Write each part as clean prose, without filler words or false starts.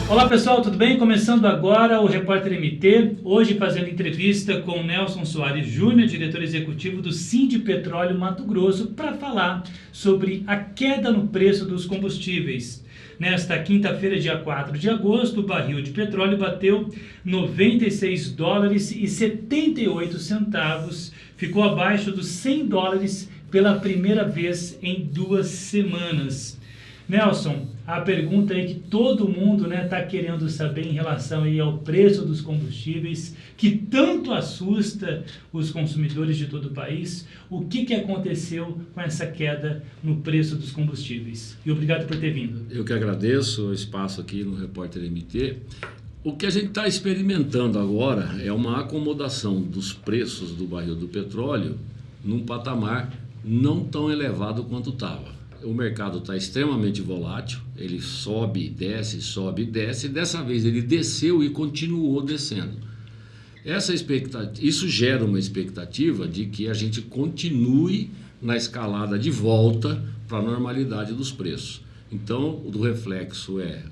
Olá pessoal, tudo bem? Começando agora o Repórter MT, hoje fazendo entrevista com Nelson Soares Júnior, diretor executivo do Sindipetróleo Mato Grosso, para falar sobre a queda no preço dos combustíveis. Nesta quinta-feira, dia 4 de agosto, o barril de petróleo bateu 96 dólares e 78 centavos, ficou abaixo dos 100 dólares pela primeira vez em 2 semanas. Nelson, a pergunta aí que todo mundo está querendo saber em relação aí ao preço dos combustíveis, que tanto assusta os consumidores de todo o país, o que aconteceu com essa queda no preço dos combustíveis? E obrigado por ter vindo. Eu que agradeço o espaço aqui no Repórter MT. O que a gente está experimentando agora é uma acomodação dos preços do barril do petróleo num patamar não tão elevado quanto estava. O mercado está extremamente volátil, ele sobe e desce, e dessa vez ele desceu e continuou descendo. Isso gera uma expectativa de que a gente continue na escalada de volta para a normalidade dos preços. Então, o reflexo é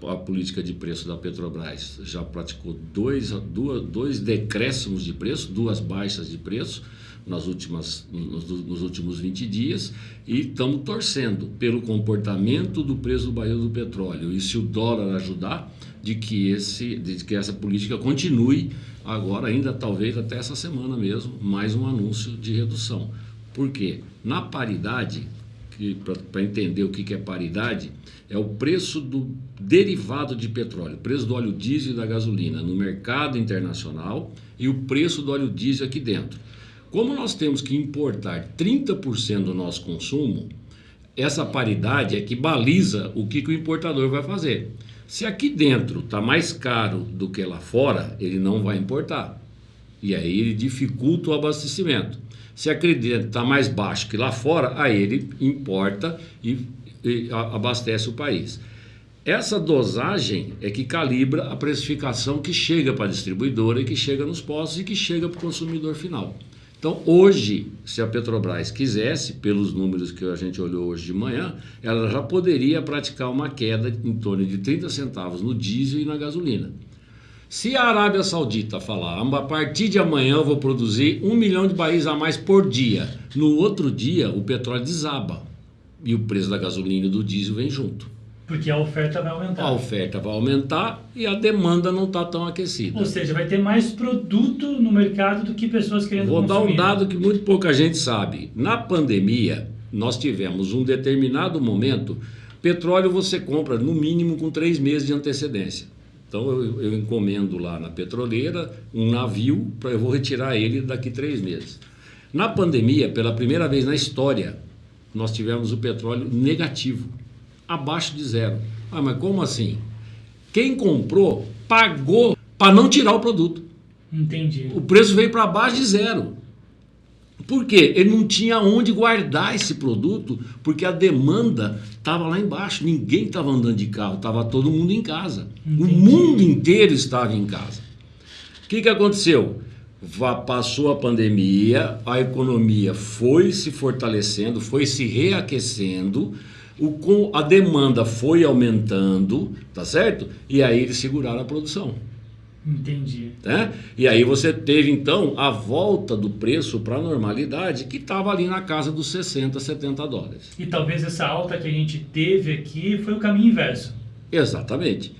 a política de preço da Petrobras já praticou dois decréscimos de preço, 2 baixas de preço nos últimos 20 dias, e estamos torcendo pelo comportamento do preço do barril do petróleo e, se o dólar ajudar, de que essa política continue agora, ainda talvez até essa semana mesmo, mais um anúncio de redução. Por quê? Na paridade, para entender o que é paridade, é o preço do derivado de petróleo, o preço do óleo diesel e da gasolina no mercado internacional e o preço do óleo diesel aqui dentro. Como nós temos que importar 30% do nosso consumo, essa paridade é que baliza o que o importador vai fazer. Se aqui dentro está mais caro do que lá fora, ele não vai importar. E aí ele dificulta o abastecimento. Se aqui dentro está mais baixo que lá fora, aí ele importa e abastece o país. Essa dosagem é que calibra a precificação que chega para a distribuidora e que chega nos postos e que chega para o consumidor final. Então, hoje, se a Petrobras quisesse, pelos números que a gente olhou hoje de manhã, ela já poderia praticar uma queda em torno de 30 centavos no diesel e na gasolina. Se a Arábia Saudita falar, a partir de amanhã eu vou produzir 1 milhão de barris a mais por dia, no outro dia o petróleo desaba e o preço da gasolina e do diesel vem junto. Porque a oferta vai aumentar. A oferta vai aumentar e a demanda não está tão aquecida. Ou seja, vai ter mais produto no mercado do que pessoas querendo consumir. Vou dar um dado que muito pouca gente sabe. Na pandemia, nós tivemos um determinado momento, petróleo você compra no mínimo com 3 meses de antecedência. Então eu encomendo lá na petroleira um navio, eu vou retirar ele daqui 3 meses. Na pandemia, pela primeira vez na história, nós tivemos o petróleo negativo, abaixo de zero. Mas como assim? Quem comprou pagou para não tirar o produto. Entendi. O preço veio para baixo de zero. Por quê? Ele não tinha onde guardar esse produto, porque a demanda estava lá embaixo. Ninguém estava andando de carro, estava todo mundo em casa. Entendi. O mundo inteiro estava em casa. O que aconteceu? Passou a pandemia, a economia foi se fortalecendo, foi se reaquecendo, a demanda foi aumentando, tá certo? E aí eles seguraram a produção. Entendi. E aí você teve então a volta do preço para a normalidade, que estava ali na casa dos 60, 70 dólares. E talvez essa alta que a gente teve aqui foi o caminho inverso. Exatamente.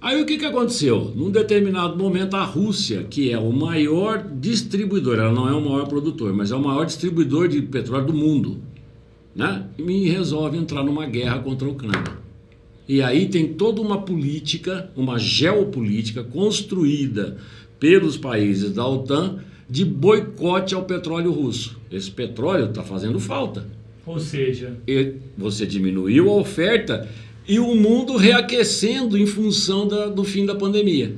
Aí o que aconteceu? Num determinado momento a Rússia, que é o maior distribuidor, ela não é o maior produtor, mas é o maior distribuidor de petróleo do mundo, e resolve entrar numa guerra contra a Ucrânia. E aí tem toda uma política, uma geopolítica construída pelos países da OTAN de boicote ao petróleo russo. Esse petróleo está fazendo falta. Ou seja, você diminuiu a oferta e o mundo reaquecendo em função do fim da pandemia.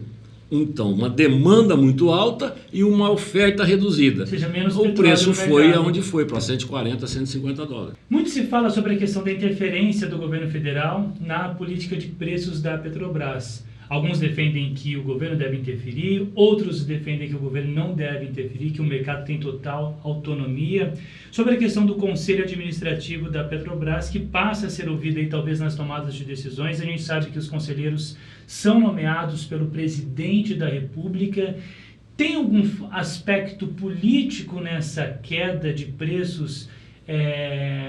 Então, uma demanda muito alta e uma oferta reduzida. Ou seja, menos o preço foi aonde foi, para 140, 150 dólares. Muito se fala sobre a questão da interferência do governo federal na política de preços da Petrobras. Alguns defendem que o governo deve interferir, outros defendem que o governo não deve interferir, que o mercado tem total autonomia. Sobre a questão do Conselho Administrativo da Petrobras, que passa a ser ouvido aí talvez nas tomadas de decisões, a gente sabe que os conselheiros são nomeados pelo presidente da República. Tem algum aspecto político nessa queda de preços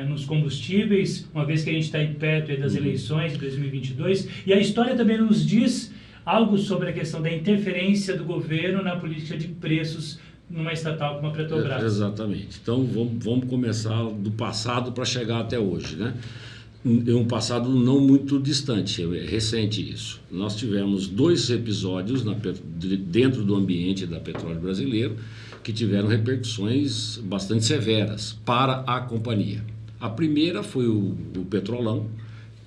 nos combustíveis, uma vez que a gente está aí perto aí das eleições de 2022, e a história também nos diz algo sobre a questão da interferência do governo na política de preços numa estatal como a Petrobras. Exatamente. Então vamos começar do passado para chegar até hoje, né? Um passado não muito distante, é recente isso. Nós tivemos 2 episódios dentro do ambiente da Petróleo Brasileiro que tiveram repercussões bastante severas para a companhia. A primeira foi o Petrolão,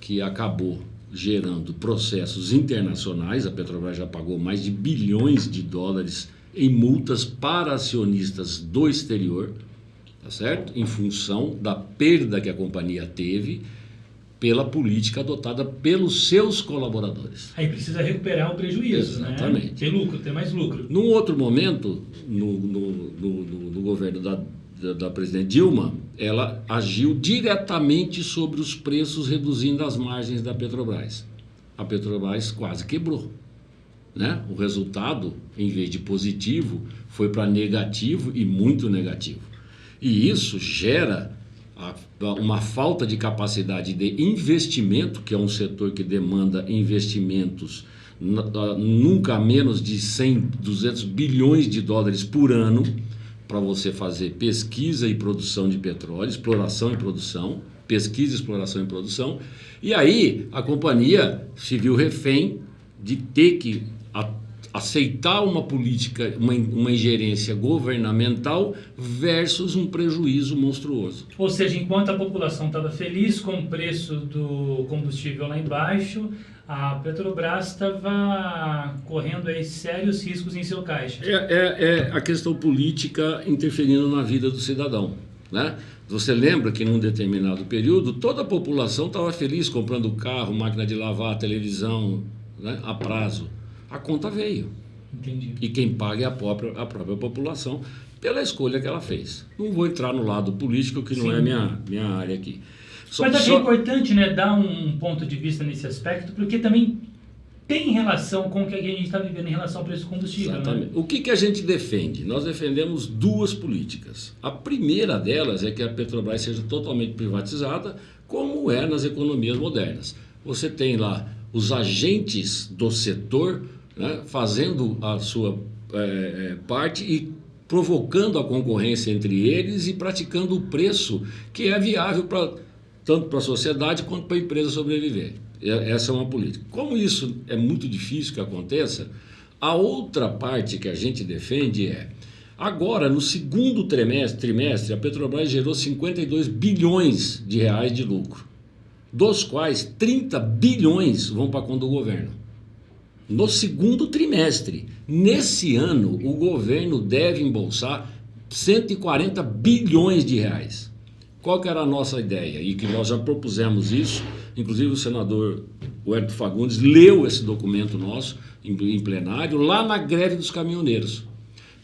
que acabou gerando processos internacionais. A Petrobras já pagou mais de bilhões de dólares em multas para acionistas do exterior, tá certo? Em função da perda que a companhia teve pela política adotada pelos seus colaboradores. Aí precisa recuperar o prejuízo, exatamente, né? Ter lucro, ter mais lucro. Num outro momento, no governo da presidente Dilma, ela agiu diretamente sobre os preços, reduzindo as margens da Petrobras. A Petrobras quase quebrou, né? O resultado, em vez de positivo, foi para negativo e muito negativo. E isso gera uma falta de capacidade de investimento, que é um setor que demanda investimentos nunca menos de 100, 200 bilhões de dólares por ano para você fazer pesquisa e produção de petróleo, exploração e produção, pesquisa, exploração e produção. E aí a companhia se viu refém de ter que aceitar uma política, uma ingerência governamental versus um prejuízo monstruoso. Ou seja, enquanto a população estava feliz com o preço do combustível lá embaixo, a Petrobras estava correndo aí sérios riscos em seu caixa. É a questão política interferindo na vida do cidadão, né? Você lembra que num determinado período toda a população estava feliz comprando carro, máquina de lavar, televisão, né, a prazo. A conta veio. Entendi. E quem paga é a própria população pela escolha que ela fez. Não vou entrar no lado político, que não é minha área aqui. Mas acho importante, né, dar um ponto de vista nesse aspecto, porque também tem relação com o que a gente está vivendo em relação ao preço do combustível. Exatamente. Né? O que a gente defende? Nós defendemos 2 políticas. A primeira delas é que a Petrobras seja totalmente privatizada, como é nas economias modernas. Você tem lá os agentes do setor, né, fazendo a sua parte e provocando a concorrência entre eles e praticando o preço que é viável tanto para a sociedade quanto para a empresa sobreviver. Essa é uma política. Como isso é muito difícil que aconteça, a outra parte que a gente defende agora, no segundo trimestre, a Petrobras gerou 52 bilhões de reais de lucro, dos quais 30 bilhões vão para a conta do governo. No segundo trimestre. Nesse ano, o governo deve embolsar 140 bilhões de reais. Qual que era a nossa ideia? E que nós já propusemos isso, inclusive o senador Huerto Fagundes leu esse documento nosso em plenário, lá na greve dos caminhoneiros.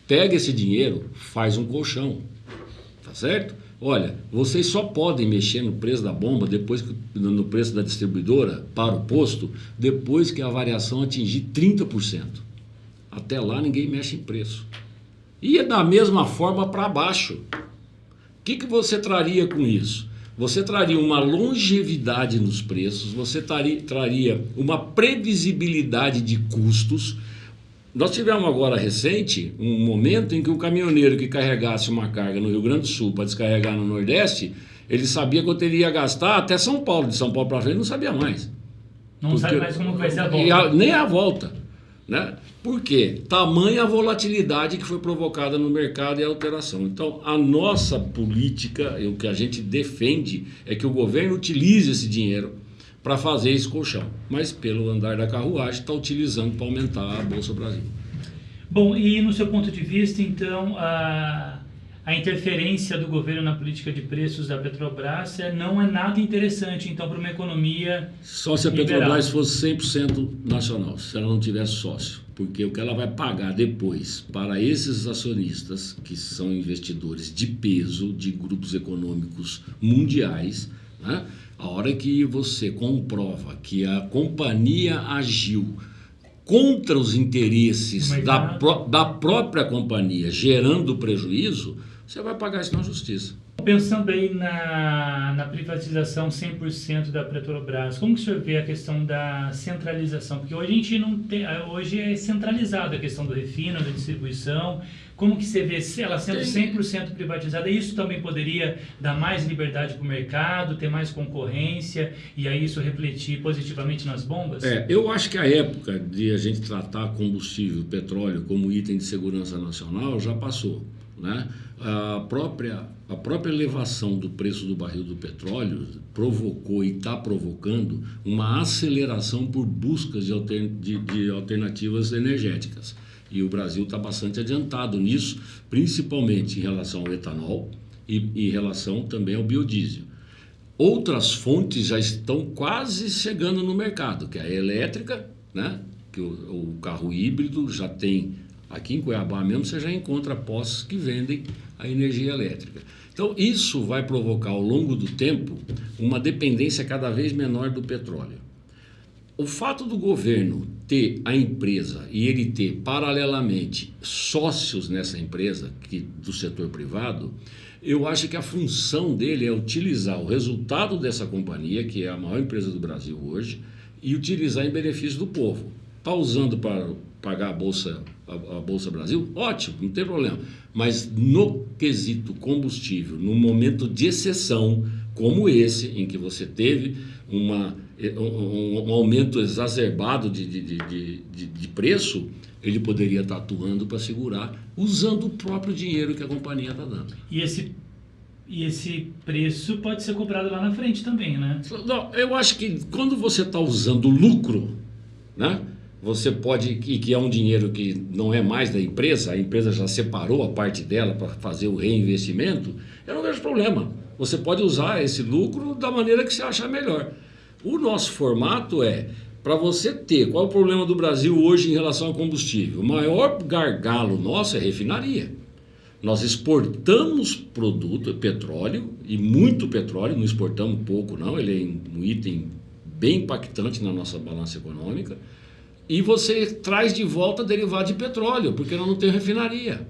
Pega esse dinheiro, faz um colchão, tá certo? Olha, vocês só podem mexer no preço da bomba, no preço da distribuidora para o posto, depois que a variação atingir 30%. Até lá ninguém mexe em preço. E da mesma forma para baixo. O que você traria com isso? Você traria uma longevidade nos preços, você traria uma previsibilidade de custos. Nós tivemos agora recente um momento em que o caminhoneiro que carregasse uma carga no Rio Grande do Sul para descarregar no Nordeste, ele sabia que eu teria que gastar até São Paulo. De São Paulo para frente não sabia mais. Não sabe mais como vai ser a volta. Nem a volta, né? Por quê? Tamanha a volatilidade que foi provocada no mercado e a alteração. Então, a nossa política, o que a gente defende, é que o governo utilize esse dinheiro para fazer esse colchão, mas pelo andar da carruagem está utilizando para aumentar a Bolsa Brasil. Bom, e no seu ponto de vista, então, a interferência do governo na política de preços da Petrobras não é nada interessante, então, para uma economia só se a liberal. Petrobras fosse 100% nacional, se ela não tivesse sócio. Porque o que ela vai pagar depois para esses acionistas, que são investidores de peso, de grupos econômicos mundiais, né? A hora que você comprova que a companhia agiu contra os interesses da própria companhia, gerando prejuízo, você vai pagar isso na justiça. Pensando aí na privatização 100% da Petrobras, como que o senhor vê a questão da centralização? Porque hoje a gente não tem, hoje é centralizada a questão do refino, da distribuição. Como que você vê ela sendo 100% privatizada? Isso também poderia dar mais liberdade para o mercado, ter mais concorrência e aí isso refletir positivamente nas bombas? Eu acho que a época de a gente tratar combustível, petróleo como item de segurança nacional já passou, né? A própria elevação do preço do barril do petróleo provocou e está provocando uma aceleração por buscas de alternativas energéticas. E o Brasil está bastante adiantado nisso, principalmente em relação ao etanol e em relação também ao biodiesel. Outras fontes já estão quase chegando no mercado, que é a elétrica, né? Que o carro híbrido já tem. Aqui em Cuiabá mesmo você já encontra postos que vendem a energia elétrica. Então isso vai provocar ao longo do tempo uma dependência cada vez menor do petróleo. O fato do governo ter a empresa e ele ter paralelamente sócios nessa empresa do setor privado, eu acho que a função dele é utilizar o resultado dessa companhia, que é a maior empresa do Brasil hoje, e utilizar em benefício do povo. Está usando para pagar a Bolsa Brasil? Ótimo, não tem problema. Mas no quesito combustível, num momento de exceção como esse, em que você teve um aumento exacerbado de preço, ele poderia estar atuando para segurar, usando o próprio dinheiro que a companhia está dando. E esse preço pode ser cobrado lá na frente também, né? Não, eu acho que quando você está usando lucro, né? Você pode, que é um dinheiro que não é mais da empresa, a empresa já separou a parte dela para fazer o reinvestimento, eu não vejo problema. Você pode usar esse lucro da maneira que você achar melhor. O nosso formato para você ter, qual é o problema do Brasil hoje em relação ao combustível? O maior gargalo nosso é refinaria. Nós exportamos produto, petróleo, e muito petróleo, não exportamos pouco não, ele é um item bem impactante na nossa balança econômica. E você traz de volta derivado de petróleo, porque nós não temos refinaria.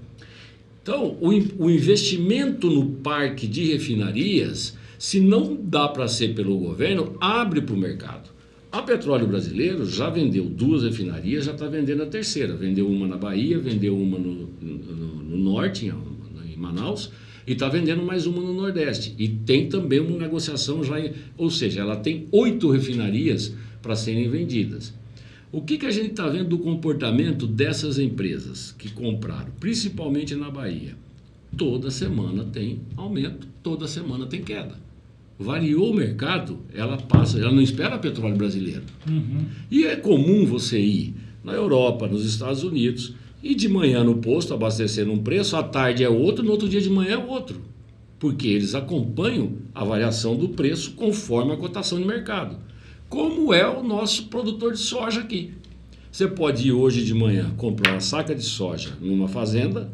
Então, o investimento no parque de refinarias, se não dá para ser pelo governo, abre para o mercado. A Petróleo Brasileiro já vendeu 2 refinarias, já está vendendo a terceira. Vendeu uma na Bahia, vendeu uma no norte, em Manaus, e está vendendo mais uma no Nordeste. E tem também uma negociação já, ou seja, ela tem 8 refinarias para serem vendidas. O que a gente está vendo do comportamento dessas empresas que compraram, principalmente na Bahia? Toda semana tem aumento, toda semana tem queda. Variou o mercado, ela não espera petróleo brasileiro. Uhum. E é comum você ir na Europa, nos Estados Unidos, e de manhã no posto abastecer um preço, à tarde é outro, no outro dia de manhã é outro. Porque eles acompanham a variação do preço conforme a cotação de mercado. Como é o nosso produtor de soja aqui. Você pode ir hoje de manhã comprar uma saca de soja numa fazenda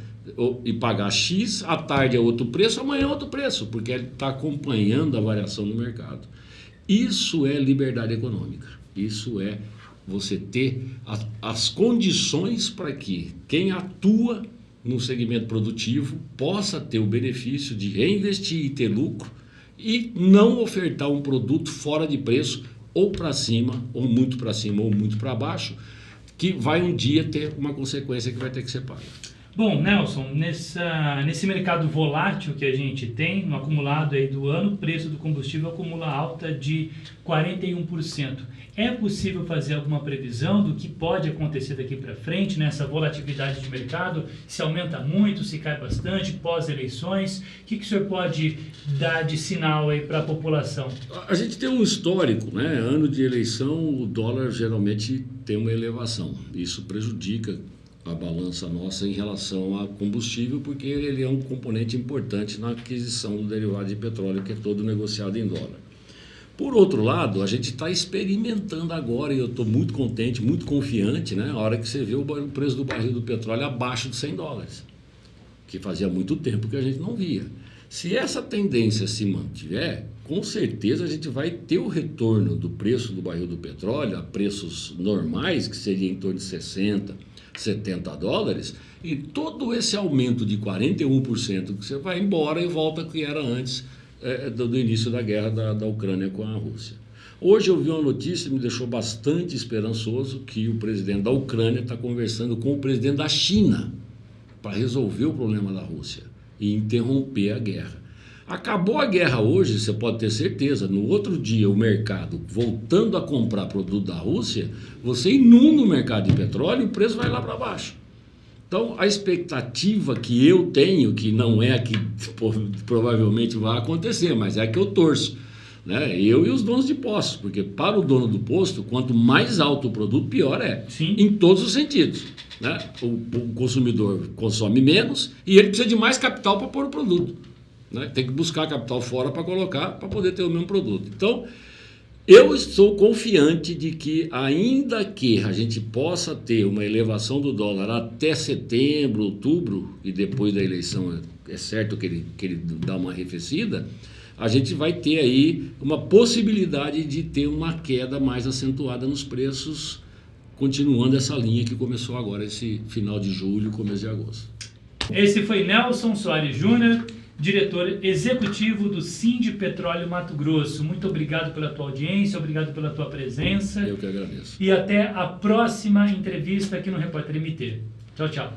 e pagar X, à tarde é outro preço, amanhã é outro preço, porque ele está acompanhando a variação do mercado. Isso é liberdade econômica. Isso é você ter as condições para que quem atua no segmento produtivo possa ter o benefício de reinvestir e ter lucro e não ofertar um produto fora de preço, ou para cima, ou muito para baixo, que vai um dia ter uma consequência que vai ter que ser paga. Bom, Nelson, nesse mercado volátil que a gente tem, no acumulado aí do ano, o preço do combustível acumula alta de 41%. É possível fazer alguma previsão do que pode acontecer daqui para frente nessa volatilidade de mercado? Se aumenta muito, se cai bastante, pós-eleições? O que o senhor pode dar de sinal aí para a população? A gente tem um histórico, né? Ano de eleição, o dólar geralmente tem uma elevação. Isso prejudica a balança nossa em relação a combustível, porque ele é um componente importante na aquisição do derivado de petróleo, que é todo negociado em dólar. Por outro lado, a gente está experimentando agora, e eu estou muito contente, muito confiante, né? A hora que você vê o preço do barril do petróleo abaixo de $100, que fazia muito tempo que a gente não via. Se essa tendência se mantiver, com certeza a gente vai ter o retorno do preço do barril do petróleo a preços normais, que seria em torno de $60, $70, e todo esse aumento de 41% que você vai embora e volta ao que era antes do início da guerra da Ucrânia com a Rússia. Hoje eu vi uma notícia que me deixou bastante esperançoso, que o presidente da Ucrânia está conversando com o presidente da China para resolver o problema da Rússia e interromper a guerra. Acabou a guerra hoje, você pode ter certeza, no outro dia o mercado voltando a comprar produto da Rússia, você inunda o mercado de petróleo e o preço vai lá para baixo. Então, a expectativa que eu tenho, que não é a que provavelmente vai acontecer, mas é a que eu torço, né? Eu e os donos de postos, porque para o dono do posto, quanto mais alto o produto, pior é. Sim. Em todos os sentidos, né? O consumidor consome menos e ele precisa de mais capital para pôr o produto, né? Tem que buscar capital fora para colocar, para poder ter o mesmo produto. Então, eu estou confiante de que, ainda que a gente possa ter uma elevação do dólar até setembro, outubro, e depois da eleição é certo que ele dá uma arrefecida, a gente vai ter aí uma possibilidade de ter uma queda mais acentuada nos preços, continuando essa linha que começou agora, esse final de julho, começo de agosto. Esse foi Nelson Soares Júnior, diretor executivo do Sindipetróleo Mato Grosso. Muito obrigado pela tua audiência, obrigado pela tua presença. Eu que agradeço. E até a próxima entrevista aqui no Repórter MT. Tchau, tchau.